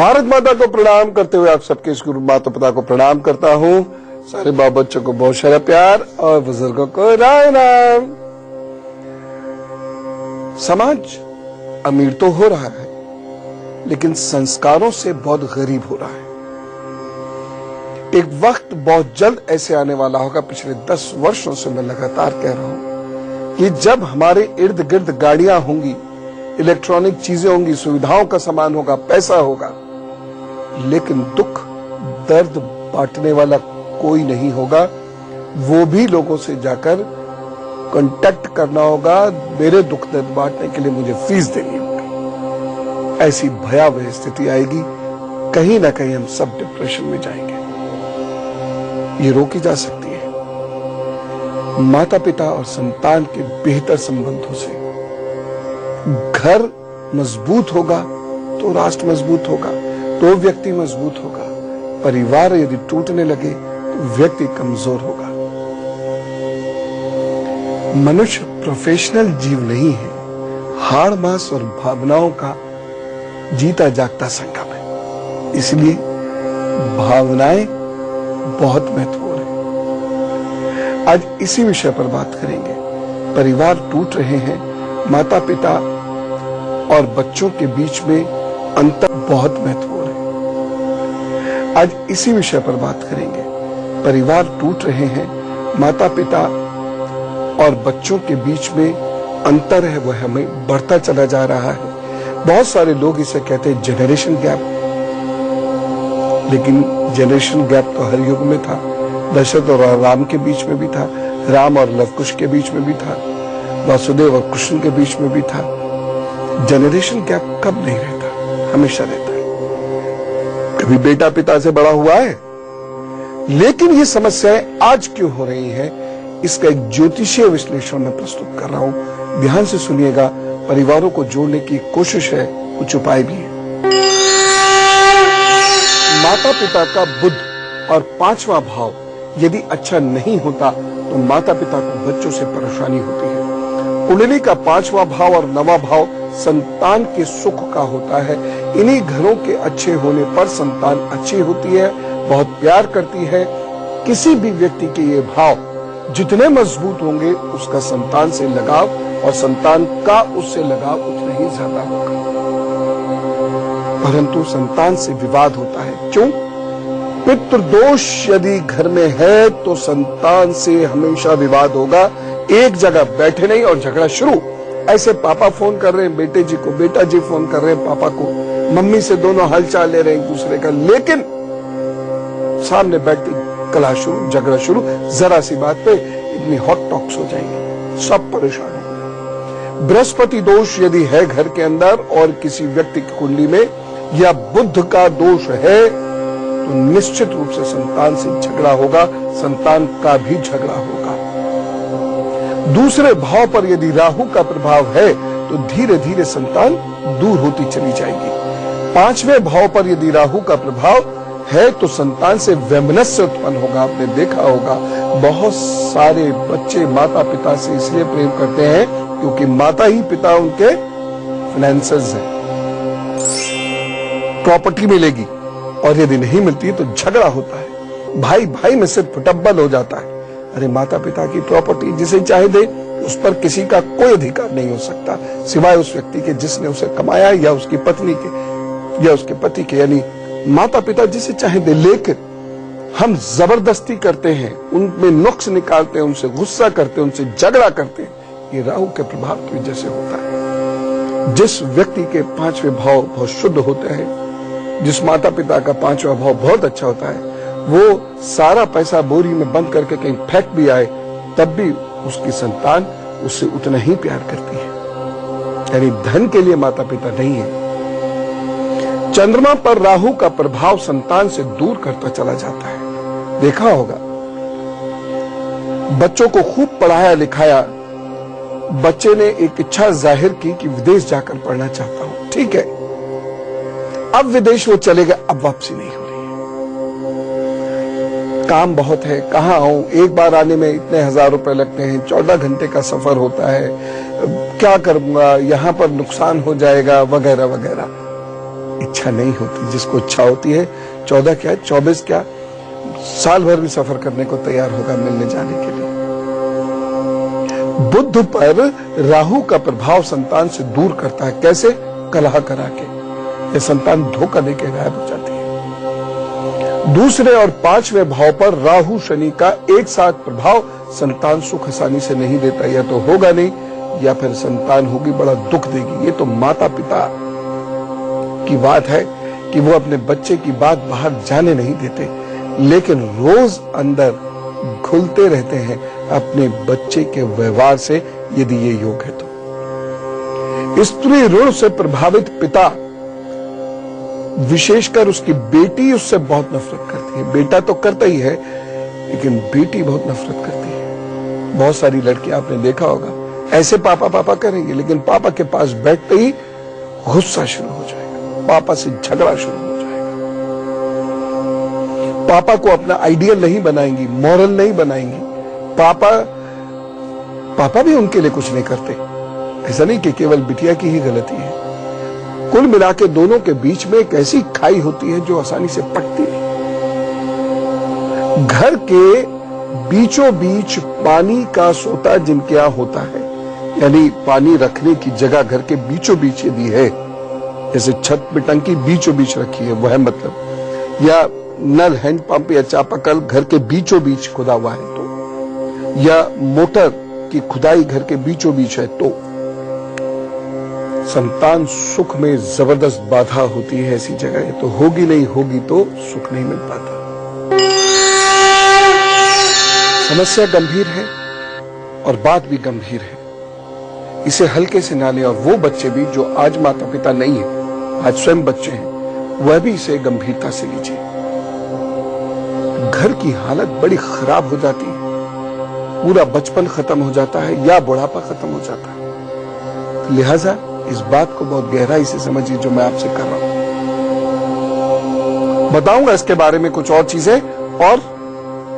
भारत माता को प्रणाम करते हुए आप सबके इस गुरु माता पिता को प्रणाम करता हूँ। सारे बाल बच्चों को बहुत सारा प्यार और बुजुर्गों को राम राम। समाज अमीर तो हो रहा है लेकिन संस्कारों से बहुत गरीब हो रहा है। एक वक्त बहुत जल्द ऐसे आने वाला होगा, पिछले 10 वर्षों से मैं लगातार कह रहा हूं कि जब हमारे इर्द गिर्द गाड़ियां होंगी, इलेक्ट्रॉनिक चीजें होंगी, सुविधाओं का सामान होगा, पैसा होगा, लेकिन दुख दर्द बांटने वाला कोई नहीं होगा। वो भी लोगों से जाकर कांटेक्ट करना होगा, मेरे दुख दर्द बांटने के लिए मुझे फीस देनी होगी। ऐसी भयावह स्थिति आएगी, कहीं ना कहीं हम सब डिप्रेशन में जाएंगे। ये रोकी जा सकती है माता पिता और संतान के बेहतर संबंधों से। घर मजबूत होगा तो राष्ट्र मजबूत होगा, तो व्यक्ति मजबूत होगा। परिवार यदि टूटने लगे तो व्यक्ति कमजोर होगा। मनुष्य प्रोफेशनल जीव नहीं है, हाड़ मांस और भावनाओं का जीता जागता संगम है। इसलिए भावनाएं बहुत महत्वपूर्ण है। आज इसी विषय पर बात करेंगे। परिवार टूट रहे हैं, माता पिता और बच्चों के बीच में अंतर बहुत महत्वपूर्ण है। आज इसी विषय पर बात करेंगे। परिवार टूट रहे हैं, माता पिता और बच्चों के बीच में अंतर है, वह हमें बढ़ता चला जा रहा है। बहुत सारे लोग इसे कहते हैं जनरेशन गैप, लेकिन जनरेशन गैप तो हर युग में था। दशरथ और राम के बीच में भी था, राम और लवकुश के बीच में भी था, वासुदेव और कृष्ण के बीच में भी था। जनरेशन गैप कब नहीं रहता, हमेशा रहता है। कभी बेटा पिता से बड़ा हुआ है, लेकिन ये समस्याएं आज क्यों हो रही हैं, इसका एक ज्योतिषीय विश्लेषण मैं प्रस्तुत कर रहा हूं। ध्यान से सुनिएगा। परिवारों को जोड़ने की कोशिश है, कुछ उपाय भी है। माता पिता का बुद्ध और 5वां भाव यदि अच्छा नहीं होता तो माता पिता को बच्चों से परेशानी होती है। कुंडली का 5वां भाव और 9वां भाव संतान के सुख का होता है। इन्हीं घरों के अच्छे होने पर संतान अच्छी होती है, बहुत प्यार करती है। किसी भी व्यक्ति के ये भाव जितने मजबूत होंगे, उसका संतान से लगाव और संतान का उससे लगाव उतना ही ज्यादा होगा। परंतु संतान से विवाद होता है। क्यों? पितृदोष यदि घर में है तो संतान से हमेशा विवाद होगा। एक जगह बैठे नहीं और झगड़ा शुरू। ऐसे पापा फोन कर रहे हैं बेटे जी को, बेटा जी फोन कर रहे हैं पापा को, मम्मी से दोनों हालचाल ले रहे हैं एक दूसरे का, लेकिन सामने बैठती कला शुरू, झगड़ा शुरू। जरा सी बात पे इतनी हॉट टॉक्स हो जाएंगे, सब परेशान होंगे। बृहस्पति दोष यदि है घर के अंदर और किसी व्यक्ति की कुंडली में, या बुध का दोष है, तो निश्चित रूप से संतान से झगड़ा होगा, संतान का भी झगड़ा होगा। दूसरे भाव पर यदि राहु का प्रभाव है तो धीरे धीरे संतान दूर होती चली जाएगी। 5वें भाव पर यदि राहु का प्रभाव है तो संतान से वैमनस्य उत्पन्न होगा। आपने देखा होगा बहुत सारे बच्चे माता पिता से इसलिए प्रेम करते हैं क्योंकि माता ही पिता उनके फाइनेंसर्स हैं। प्रॉपर्टी मिलेगी और यदि नहीं मिलती तो झगड़ा होता है, भाई भाई में से फुटब्बल हो जाता है। अरे माता पिता की प्रॉपर्टी जिसे चाहे दे, उस पर किसी का कोई अधिकार नहीं हो सकता सिवाय उस व्यक्ति के जिसने उसे कमाया, या उसकी पत्नी के या उसके पति के, यानी माता पिता जिसे चाहे दे। लेकिन हम जबरदस्ती करते हैं, उनमें नुक्स निकालते हैं, उनसे गुस्सा करते हैं, उनसे झगड़ा करते हैं। ये राहु के प्रभाव की वजह से होता है। जिस व्यक्ति के 5वें भाव बहुत शुद्ध होते हैं, जिस माता पिता का 5वां भाव बहुत अच्छा होता है, वो सारा पैसा बोरी में बंद करके कहीं फेंक भी आए तब भी उसकी संतान उससे उतना ही प्यार करती है। यानी धन के लिए माता पिता नहीं है। चंद्रमा पर राहु का प्रभाव संतान से दूर करता चला जाता है। देखा होगा बच्चों को खूब पढ़ाया लिखाया, बच्चे ने एक इच्छा जाहिर की कि विदेश जाकर पढ़ना चाहता हूं, ठीक है, अब विदेश वो चले गए, अब वापसी नहीं हो रही है। काम बहुत है, कहाँ आऊं, एक बार आने में इतने 1000 रुपए लगते हैं, 14 घंटे का सफर होता है, क्या करूंगा, यहां पर नुकसान हो जाएगा, वगैरह वगैरह। इच्छा नहीं होती। जिसको इच्छा होती है 14 क्या 24 क्या साल भर भी सफर करने को तैयार होगा मिलने जाने के लिए। बुध पर राहु का प्रभाव संतान से दूर करता है। कैसे? कलह करा के। यह संतान धोखा देके गायब हो जाती है। दूसरे और 5वें भाव पर राहु शनि का एक साथ प्रभाव संतान सुख आसानी से नहीं देता। या तो होगा नहीं या फिर संतान होगी बड़ा दुख देगी। ये तो माता पिता की बात है कि वो अपने बच्चे की बात बाहर जाने नहीं देते, लेकिन रोज अंदर घुलते रहते हैं अपने बच्चे के व्यवहार से, यदि ये योग है तो। स्त्री ऋण से प्रभावित पिता, विशेषकर उसकी बेटी उससे बहुत नफरत करती है। बेटा तो करता ही है, लेकिन बेटी बहुत नफरत करती है। बहुत सारी लड़कियां आपने देखा होगा, ऐसे पापा पापा करेंगे, लेकिन पापा के पास बैठते ही गुस्सा शुरू हो जाएगा, पापा से झगड़ा शुरू हो जाएगा। पापा को अपना आइडियल नहीं बनाएंगी, मॉरल नहीं बनाएंगी। पापा भी उनके लिए कुछ नहीं करते। ऐसा नहीं कि केवल बिटिया की ही गलती है। कुल मिला के दोनों के बीच में एक ऐसी खाई होती है जो आसानी से पटती है। घर के बीचों बीच पानी का सोता जिनके यहां होता है, यानी पानी रखने की जगह घर के बीचों बीच यदि है, जैसे छत पे टंकी बीचों बीच रखी है, वह मतलब, या नल हैंडपंप या चापाकल घर के बीचों बीच खुदा हुआ है तो, या मोटर की खुदाई घर के बीचों बीच है तो संतान सुख में जबरदस्त बाधा होती है। ऐसी जगह तो होगी नहीं, होगी तो सुख नहीं मिल पाता। समस्या गंभीर है और बात भी गंभीर है। इसे हल्के से ना लें। और वो बच्चे भी जो आज माता पिता नहीं है, आज स्वयं बच्चे हैं, वह भी इसे गंभीरता से लीजिए। घर की हालत बड़ी खराब हो जाती है, पूरा बचपन खत्म हो जाता है या बुढ़ापा खत्म हो जाता है। लिहाजा इस बात को बहुत गहराई से समझिए जो मैं आपसे कर रहा हूं। बताऊंगा इसके बारे में कुछ और चीजें, और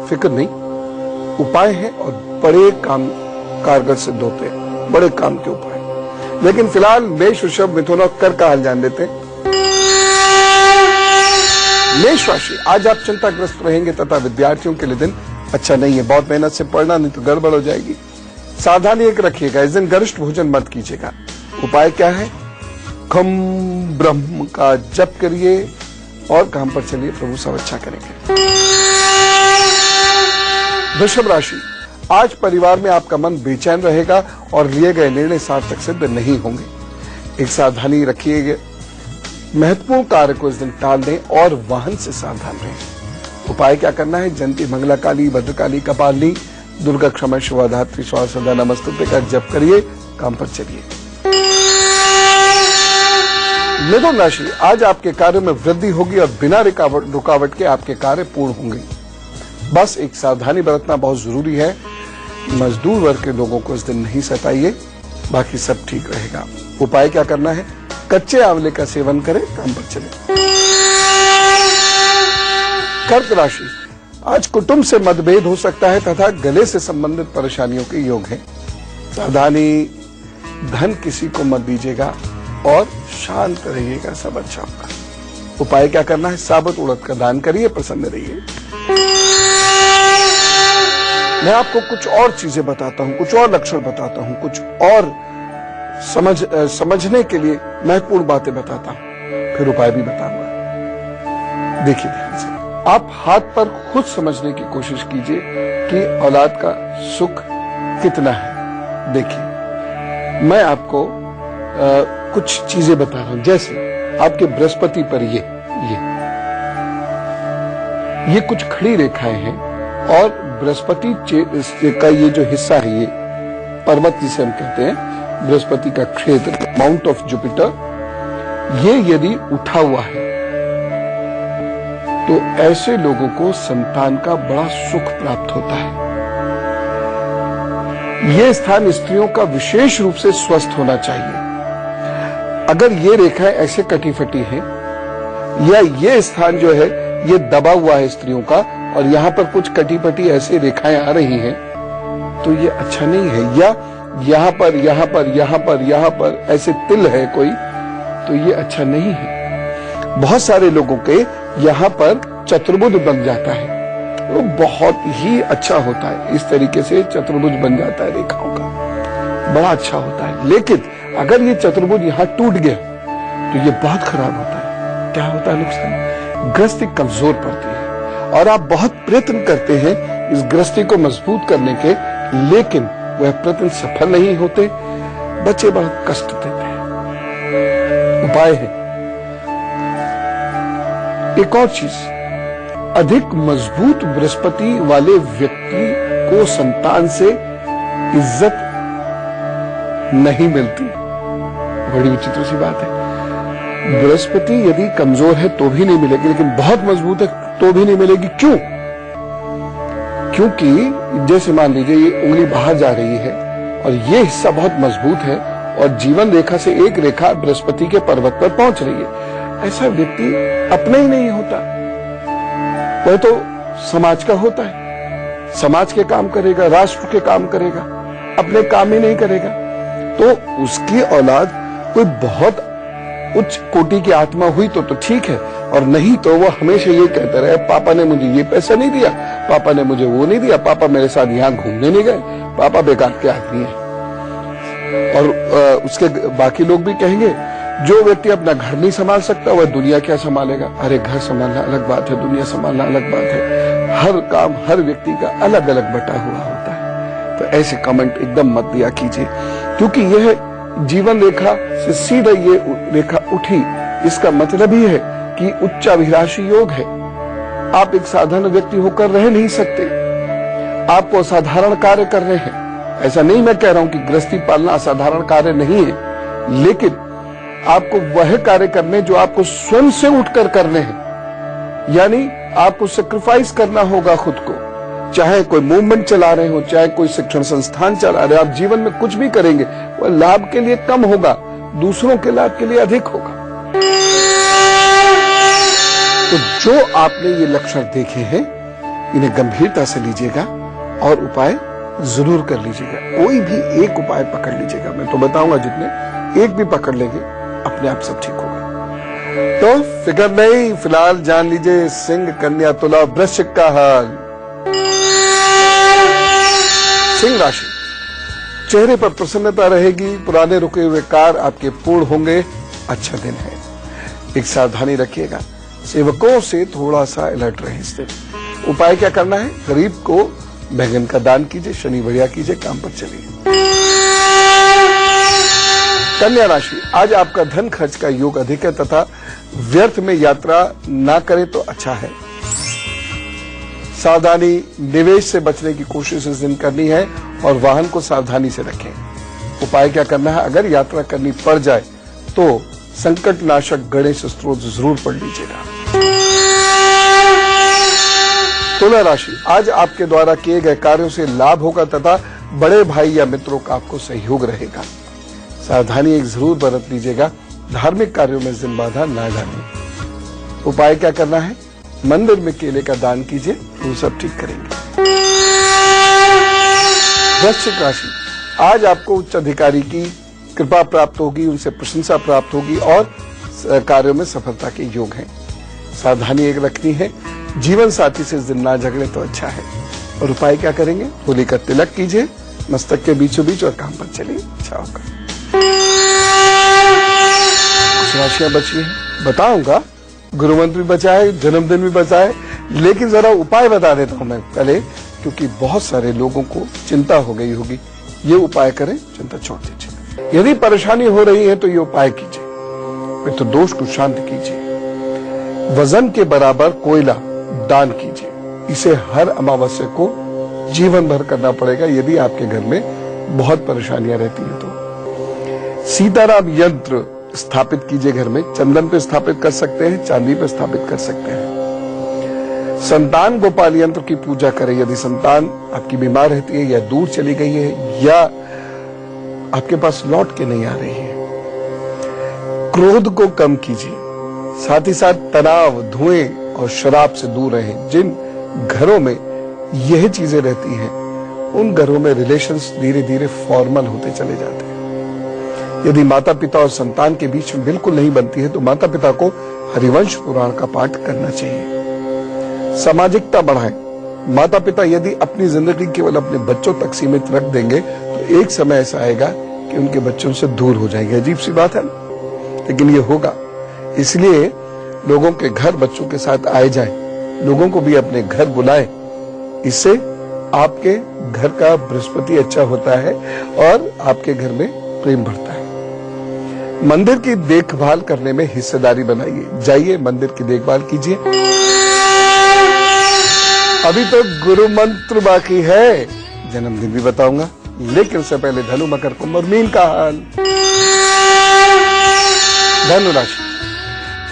फिक्र नहीं, उपाय हैं और बड़े काम कारगर सिद्ध होते हैं, बड़े काम के उपाय। लेकिन फिलहाल मेष, वृषभ, मिथुन और कर्क का हाल जान लेते हैं। मेष राशि, आज आप चिंताग्रस्त रहेंगे तथा विद्यार्थियों के लिए दिन अच्छा नहीं है। बहुत मेहनत से पढ़ना, नहीं तो गड़बड़ हो जाएगी। सावधानी एक रखिएगा, इस दिन गरिष्ठ भोजन मत कीजिएगा। उपाय क्या है? खम ब्रह्म का जप करिए और काम पर चलिए, प्रभु सब अच्छा करेंगे। वृषभ राशि, आज परिवार में आपका मन बेचैन रहेगा और लिए गए निर्णय सार्थक सिद्ध नहीं होंगे। एक सावधानी रखिएगा, महत्वपूर्ण कार्य को इस दिन टाल दें और वाहन से सावधान रहें। उपाय क्या करना है? जयंती मंगला काली, भद्रकाली, कपालिनी, दुर्गा क्षमा शिवा धात्री स्वाहा सदा नमस्तुते का जप करिए, काम पर चलिए। मिथुन राशि, आज आपके कार्य में वृद्धि होगी और बिना रुकावट के आपके कार्य पूर्ण होंगे। बस एक सावधानी बरतना बहुत जरूरी है। मजदूर वर्ग के लोगों को इस दिन नहीं सताइए, बाकी सब ठीक रहेगा। उपाय क्या करना है? कच्चे आंवले का सेवन करें, काम पर चले। कर्क राशि, आज कुटुंब से मतभेद हो सकता है तथा गले से संबंधित परेशानियों के योग है। सावधानी, धन किसी को मत दीजिएगा और शांत रहिएगा, सब अच्छा होगा। उपाय क्या करना है? साबुत उड़द का दान करिए, प्रसन्न रहिए। मैं आपको कुछ और चीजें बताता हूं, कुछ और लक्षण बताता हूं, कुछ और समझने के लिए महत्वपूर्ण बातें बताता हूं, फिर उपाय भी बताऊंगा। देखिए ध्यान से, आप हाथ पर खुद समझने की कोशिश कीजिए कि औलाद का सुख कितना है। देखिए, मैं आपको कुछ चीजें बता रहा हूं, जैसे आपके बृहस्पति पर ये कुछ खड़ी रेखाएं हैं और बृहस्पति का ये जो हिस्सा है, ये पर्वत जिसे हम कहते हैं, बृहस्पति का क्षेत्र, माउंट ऑफ जुपिटर, ये यदि उठा हुआ है तो ऐसे लोगों को संतान का बड़ा सुख प्राप्त होता है। ये स्थान स्त्रियों का विशेष रूप से स्वस्थ होना चाहिए। अगर ये रेखाएं ऐसे कटी फटी हैं या ये स्थान जो है ये दबा हुआ है स्त्रियों का और यहां पर कुछ कटी फटी ऐसी रेखाएं आ रही हैं, तो ये अच्छा नहीं है। या यहां पर, यहां पर, यहां पर, यहां पर ऐसे तिल है कोई, तो ये अच्छा नहीं है। बहुत सारे लोगों के यहाँ पर चतुर्भुज बन जाता है, वो बहुत ही अच्छा होता है। इस तरीके से चतुर्भुज बन जाता है रेखाओं का, बड़ा अच्छा होता है। लेकिन अगर ये चतुर्भुज यहाँ टूट गया तो ये बहुत खराब होता है। क्या होता है नुकसान? गृहस्थी कमजोर पड़ती है और आप बहुत प्रयत्न करते हैं इस गृहस्थी को मजबूत करने के, लेकिन वह प्रयत्न सफल नहीं होते, बच्चे बहुत कष्ट देते हैं। उपाय है एक और चीज, अधिक मजबूत बृहस्पति वाले व्यक्ति को संतान से इज्जत नहीं मिलती। बड़ी विचित्र सी बात है। बृहस्पति यदि कमजोर है तो भी नहीं मिलेगी, लेकिन बहुत मजबूत है तो भी नहीं मिलेगी। क्यों? क्योंकि जैसे मान लीजिए ये उंगली बाहर जा रही है और ये हिस्सा बहुत मजबूत है और जीवन रेखा से एक रेखा बृहस्पति के पर्वत पर पहुंच रही है। ऐसा व्यक्ति अपना ही नहीं होता, वह तो समाज का होता है। समाज के काम करेगा, राष्ट्र के काम करेगा, अपने काम ही नहीं करेगा। तो उसकी औलाद कोई बहुत उच्च कोटि की आत्मा हुई तो ठीक है, और नहीं तो वो हमेशा ये कहते रहे पापा ने मुझे ये पैसा नहीं दिया, पापा ने मुझे वो नहीं दिया, पापा मेरे साथ यहाँ घूमने नहीं गए, पापा बेकार के आदमी है। और उसके बाकी लोग भी कहेंगे जो व्यक्ति अपना घर नहीं संभाल सकता वह दुनिया क्या संभालेगा। अरे घर संभालना अलग बात है, दुनिया संभालना अलग बात है। हर काम हर व्यक्ति का अलग अलग बटा हुआ होता है। तो ऐसे कमेंट एकदम मत दिया कीजिए, क्योंकि यह जीवन रेखा से सीधा ये रेखा उठी, इसका मतलब ही है कि उच्चाभिलाषी योग है। आप एक साधारण व्यक्ति होकर रह नहीं सकते, आपको असाधारण कार्य कर रहे हैं। ऐसा नहीं मैं कह रहा हूं कि गृहस्थी पालना असाधारण कार्य नहीं है, लेकिन आपको वह कार्य करने जो आपको स्वयं से उठकर करने हैं। यानी आपको सैक्रिफाइस करना होगा खुद को। चाहे कोई मूवमेंट चला रहे हो, चाहे कोई शिक्षण संस्थान चला रहे हो, आप जीवन में कुछ भी करेंगे वह लाभ के लिए कम होगा, दूसरों के लाभ के लिए अधिक होगा। तो जो आपने ये लक्षण देखे हैं इन्हें गंभीरता से लीजिएगा और उपाय जरूर कर लीजिएगा। कोई भी एक उपाय पकड़ लीजिएगा, मैं तो बताऊंगा जितने एक भी पकड़ लेंगे अपने आप सब ठीक होगा। तो फिक्र नहीं, फिलहाल जान लीजिए सिंह कन्या तुला वृश्चिक का हाल। सिंह राशि, चेहरे पर प्रसन्नता रहेगी, पुराने रुके हुए कार्य आपके पूर्ण होंगे, अच्छा दिन है। एक सावधानी रखिएगा, सेवकों से थोड़ा सा अलर्ट रहे इस दिन। उपाय क्या करना है? गरीब को बैंगन का दान कीजिए, शनि बढ़िया कीजिए, काम पर चलिए। कन्या राशि, आज आपका धन खर्च का योग अधिक है तथा व्यर्थ में यात्रा ना करें तो अच्छा है। सावधानी, निवेश से बचने की कोशिश इस दिन करनी है और वाहन को सावधानी से रखें। उपाय क्या करना है? अगर यात्रा करनी पड़ जाए तो संकट नाशक गणेश स्तोत्र जरूर पढ़ लीजिएगा। तुला राशि, आज आपके द्वारा किए गए कार्यों से लाभ होगा तथा बड़े भाई या मित्रों का आपको सहयोग रहेगा। सावधानी एक जरूर बरत लीजिएगा, धार्मिक कार्यों में जिन बाधा ना डालें। उपाय क्या करना है? मंदिर में केले का दान कीजिए, वो सब ठीक करेंगे। वृश्चिक राशि, आज आपको उच्च अधिकारी की कृपा प्राप्त होगी, उनसे प्रशंसा प्राप्त होगी और कार्यों में सफलता के योग हैं। सावधानी एक रखनी है, जीवन साथी से इस दिन ना झगड़े तो अच्छा है। और उपाय क्या करेंगे? होली का तिलक कीजिए मस्तक के बीचों बीच और काम पर चलिए, अच्छा होगा। कुछ राशियां बची हैं, बताऊंगा, गुरु मंत्र भी बचा है, जन्मदिन भी बचा है, लेकिन जरा उपाय बता देता हूं मैं पहले, क्योंकि बहुत सारे लोगों को चिंता हो गई होगी। ये उपाय करें, चिंता छोड़ दीजिए। यदि परेशानी हो रही है तो ये उपाय कीजिए, पितृदोष को शांत कीजिए, वजन के बराबर कोयला दान कीजिए। इसे हर अमावस्या को जीवन भर करना पड़ेगा यदि आपके घर में बहुत परेशानियां रहती हैं तो। सीताराम यंत्र स्थापित कीजिए घर में, चंदन पे स्थापित कर सकते हैं, चांदी पे स्थापित कर सकते हैं। संतान गोपाल यंत्र की पूजा करें यदि संतान आपकी बीमार रहती है या दूर चली गई है या आपके पास लौट के नहीं आ रही है। क्रोध को कम कीजिए, साथ ही साथ तनाव, धुएं और शराब से दूर रहें। जिन घरों में यह चीजें रहती हैं उन घरों में रिलेशंस धीरे धीरे फॉर्मल होते चले जाते हैं। यदि माता पिता और संतान के बीच में बिल्कुल नहीं बनती है तो माता पिता को हरिवंश पुराण का पाठ करना चाहिए। सामाजिकता बढ़ाएं। माता पिता यदि अपनी जिंदगी केवल अपने बच्चों तक सीमित रख देंगे तो एक समय ऐसा आएगा कि उनके बच्चों से दूर हो जाएंगे। अजीब सी बात है, लेकिन ये होगा। इसलिए लोगों के घर बच्चों के साथ आए जाएं, लोगों को भी अपने घर बुलाएं। इससे आपके घर का बृहस्पति अच्छा होता है और आपके घर में प्रेम बढ़ता है। मंदिर की देखभाल करने में हिस्सेदारी बनाइए। जाइए मंदिर की देखभाल कीजिए। अभी तो गुरु मंत्र बाकी है, जन्मदिन भी बताऊंगा, लेकिन उससे पहले धनु, मकर, कुंभ और मीन का हाल। धनु राशि,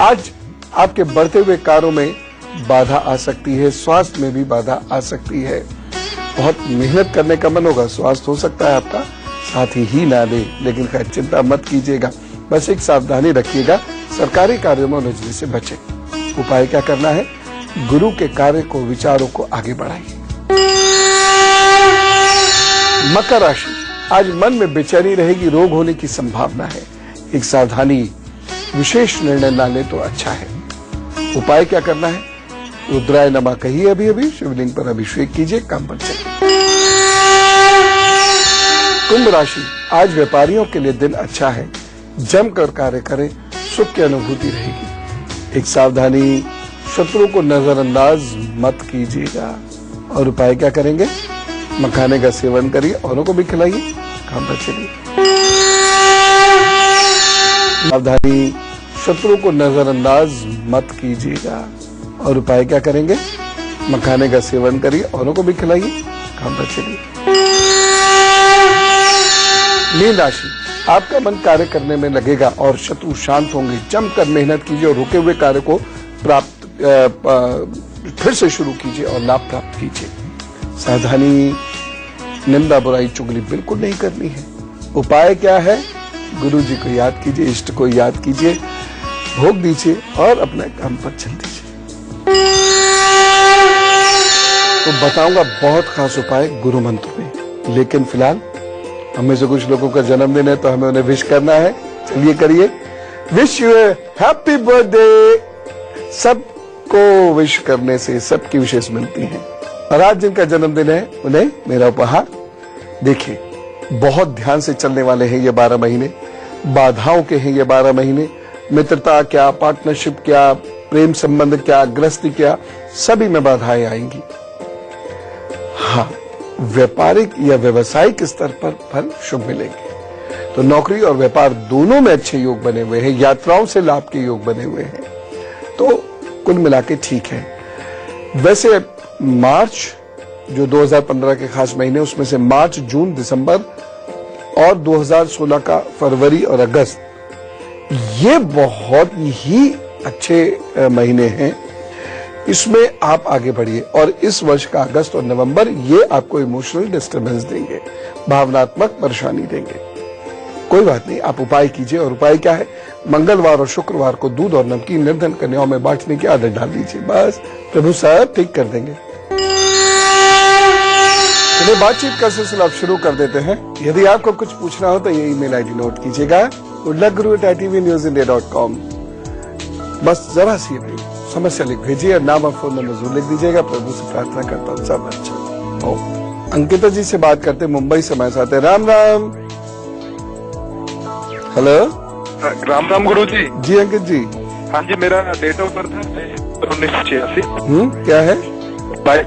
आज आपके बढ़ते हुए कार्यों में बाधा आ सकती है, स्वास्थ्य में भी बाधा आ सकती है। बहुत मेहनत करने का मन होगा, स्वास्थ्य हो सकता है आपका साथ ही ना दे, लेकिन खैर चिंता मत कीजिएगा। बस एक सावधानी रखिएगा, सरकारी कार्यों में उलझने से बचें। उपाय क्या करना है? गुरु के कार्य को, विचारों को आगे बढ़ाइए। मकर राशि, आज मन में बेचैनी रहेगी, रोग होने की संभावना है। एक सावधानी, विशेष निर्णय ना ले तो अच्छा है। उपाय क्या करना है? रुद्राय नमः कहिए अभी शिवलिंग पर अभिषेक कीजिए, काम बन सके। कुंभ राशि, आज व्यापारियों के लिए दिन अच्छा है, जमकर कार्य करें, सुख की अनुभूति रहेगी। एक सावधानी, शत्रु को नजरअंदाज मत कीजिएगा। और उपाय क्या करेंगे? मखाने का सेवन करिए, औरों को भी खिलाइए, काम पर चलिए। सावधानी, शत्रु को नजरअंदाज मत कीजिएगा। और उपाय क्या करेंगे? मखाने का सेवन करिए, औरों को भी खिलाइए, काम पर चलिए। मीन राशि, आपका मन कार्य करने में लगेगा और शत्रु शांत होंगे। जमकर मेहनत कीजिए और रुके हुए कार्य को फिर से शुरू कीजिए और लाभ प्राप्त कीजिए। सावधानी, निंदा, बुराई, चुगली बिल्कुल नहीं करनी है। उपाय क्या है? गुरु जी को याद कीजिए, इष्ट को याद कीजिए, भोग दीजिए और अपने काम पर चल दीजिए। तो बताऊंगा बहुत खास उपाय गुरु मंत्र में, लेकिन फिलहाल हमें से कुछ लोगों का जन्मदिन है तो हमें उन्हें विश करना है। चलिए करिए। Wish you happy birthday. सबको विश करने से सबकी विशेष मिलती हैं। और आज जिनका जन्मदिन है उन्हें मेरा उपहार। देखिए, बहुत ध्यान से चलने वाले हैं ये 12 महीने, बाधाओं के हैं ये 12 महीने। मित्रता क्या, पार्टनरशिप क्या, प्रेम संबंध क्या, गृहस्थी क्या, सभी में बाधाएं आएंगी। हाँ, व्यापारिक या व्यवसायिक स्तर पर फल शुभ मिलेंगे। तो नौकरी और व्यापार दोनों में अच्छे योग बने हुए हैं, यात्राओं से लाभ के योग बने हुए हैं। तो कुल मिला के ठीक है। वैसे मार्च जो 2015 के खास महीने, उसमें से मार्च, जून, दिसंबर और 2016 का फरवरी और अगस्त, ये बहुत ही अच्छे महीने हैं। इसमें आप आगे बढ़िए। और इस वर्ष का अगस्त और नवंबर ये आपको इमोशनल डिस्टर्बेंस देंगे, भावनात्मक परेशानी देंगे। कोई बात नहीं, आप उपाय कीजिए। और उपाय क्या है? मंगलवार और शुक्रवार को दूध और नमकीन निर्धन कन्याओं में बांटने की आदत डाल दीजिए। बस प्रभु साहब ठीक कर देंगे। चलिए बातचीत का सिलसिला शुरू कर देते हैं। यदि आपको कुछ पूछना हो तो ये ईमेल आईडी नोट कीजिएगा, udlakguru@tvnews.com। बस जरा सी समस्या लिख भेजिए, नाम और फोन नंबर जरूर लिख दीजिएगा। प्रभु से प्रार्थना करता हूँ सब अच्छा हो। अंकिता जी से बात करते, मुंबई से हमारे साथ है। राम राम। हेलो, राम राम गुरु जी। जी अंकित जी। हाँ जी, मेरा डेट ऑफ बर्थ है 1986। क्या है?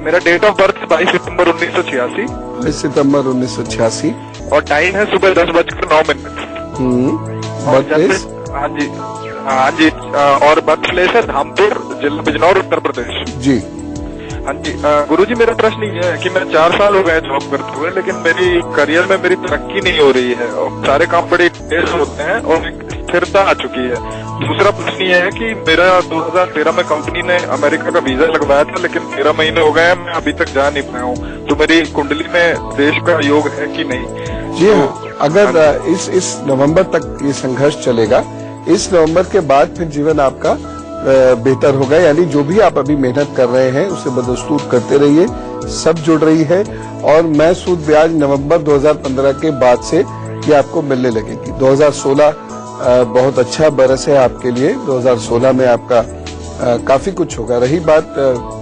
मेरा डेट ऑफ बर्थ 22 सितंबर 1986। 22 सितंबर 1986 और टाइम है सुबह 10:09। हाँ जी, हाँ जी। और बर्थ प्लेस है धामपुर, जिला बिजनौर, उत्तर प्रदेश। जी हाँ जी। गुरुजी, मेरा प्रश्न ये है कि मैं 4 साल हो गए जॉब करते हुए, लेकिन मेरी करियर में मेरी तरक्की नहीं हो रही है और सारे काम बड़े तेज होते हैं और एक स्थिरता आ चुकी है। दूसरा प्रश्न ये है कि मेरा 2013 में कंपनी ने अमेरिका का वीजा लगवाया था, लेकिन 13 महीने हो गए हैं, मैं अभी तक जा नहीं पाया हूँ। तो मेरी कुंडली में देश का योग है कि नहीं? जी हाँ, अगर इस नवंबर तक ये संघर्ष चलेगा, इस नवंबर के बाद फिर जीवन आपका बेहतर होगा। यानी जो भी आप अभी मेहनत कर रहे हैं उसे बदस्तूर करते रहिए, सब जुड़ रही है। और मैं सूद ब्याज नवंबर 2015 के बाद से ये आपको मिलने लगेगी। 2016 बहुत अच्छा बरस है आपके लिए। 2016 में आपका काफी कुछ होगा। रही बात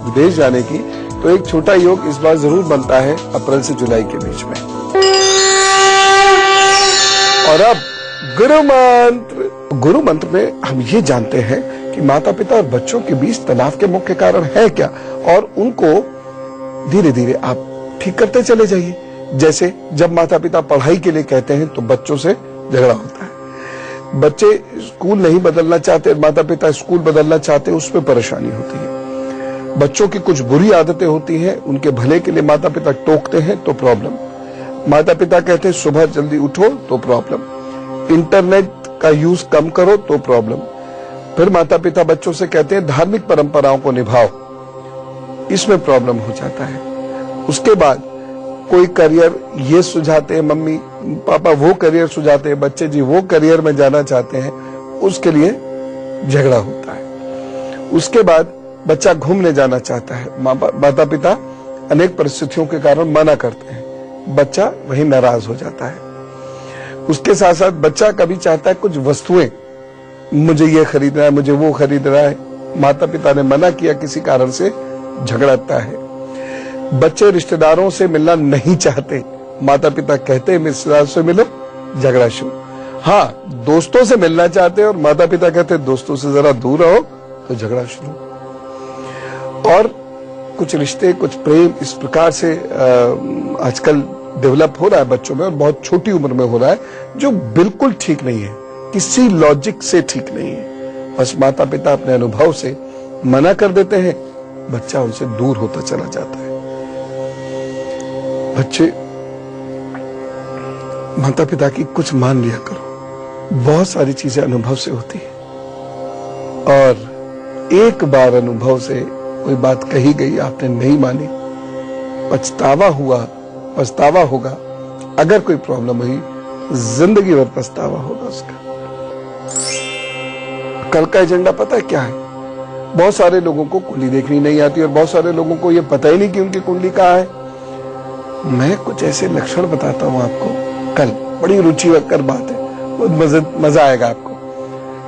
विदेश जाने की, तो एक छोटा योग इस बार जरूर बनता है अप्रैल से जुलाई के बीच में। और अब गुरु मंत्र में हम ये जानते हैं कि माता पिता और बच्चों के बीच तनाव के मुख्य कारण है क्या, और उनको धीरे धीरे आप ठीक करते चले जाइए। जैसे जब माता पिता पढ़ाई के लिए कहते हैं तो बच्चों से झगड़ा होता है। बच्चे स्कूल नहीं बदलना चाहते, माता पिता स्कूल बदलना चाहते, उसमें परेशानी होती है। बच्चों की कुछ बुरी आदतें होती हैं, उनके भले के लिए माता पिता टोकते हैं तो प्रॉब्लम। माता पिता कहते हैं सुबह जल्दी उठो तो प्रॉब्लम। इंटरनेट का यूज कम करो तो प्रॉब्लम। फिर माता पिता बच्चों से कहते हैं धार्मिक परंपराओं को निभाओ, इसमें प्रॉब्लम हो जाता है। उसके बाद कोई करियर ये सुझाते हैं, मम्मी पापा वो करियर सुझाते हैं, बच्चे जी वो करियर में जाना चाहते हैं, उसके लिए झगड़ा होता है। उसके बाद बच्चा घूमने जाना चाहता है, माता पिता अनेक परिस्थितियों के कारण मना करते हैं, बच्चा वहीं नाराज हो जाता है। उसके साथ साथ बच्चा कभी चाहता है कुछ वस्तुएं, मुझे ये खरीदना है, मुझे वो खरीदना है, माता पिता ने मना किया, किसी कारण से झगड़ता है। बच्चे रिश्तेदारों से मिलना नहीं चाहते, माता पिता कहते हैं रिश्तेदारों से मिलो, झगड़ा शुरू। हाँ, दोस्तों से मिलना चाहते हैं और माता पिता कहते हैं दोस्तों से जरा दूर रहो, तो झगड़ा शुरू। और कुछ रिश्ते, कुछ प्रेम इस प्रकार से आजकल डेवलप हो रहा है बच्चों में, और बहुत छोटी उम्र में हो रहा है, जो बिल्कुल ठीक नहीं है, किसी लॉजिक से ठीक नहीं है। बस माता पिता अपने अनुभव से मना कर देते हैं, बच्चा उनसे दूर होता चला जाता है। बच्चे माता पिता की कुछ मान लिया करो, बहुत सारी चीजें अनुभव से होती है, और एक बार अनुभव से कोई बात कही गई, आपने नहीं मानी, पछतावा होगा। अगर कोई प्रॉब्लम हुई, जिंदगी भर पछतावा होगा उसका। कल का एजेंडा पता है क्या है? बहुत सारे लोगों को कुंडली देखनी नहीं आती, और बहुत सारे लोगों को यह पता ही नहीं कि उनकी कुंडली कहाँ है। मैं कुछ ऐसे लक्षण बताता हूं आपको कल, बड़ी रुचिकर बात है, बहुत मजा आएगा आपको,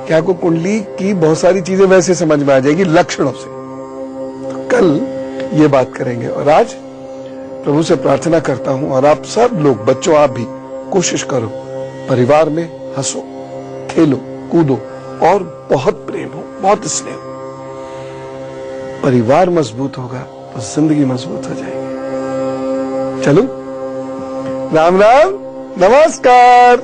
कि आपको कुंडली की बहुत सारी चीजें वैसे समझ में आ जाएगी लक्षणों से। तो कल ये बात करेंगे। और आज प्रभु से प्रार्थना करता हूं, और आप सब लोग, बच्चों आप भी कोशिश करो, परिवार में हंसो, खेलो, कूदो, और बहुत प्रेम हो, बहुत स्नेह हो। परिवार मजबूत होगा तो जिंदगी मजबूत हो जाएगी। चलो, राम राम, नमस्कार।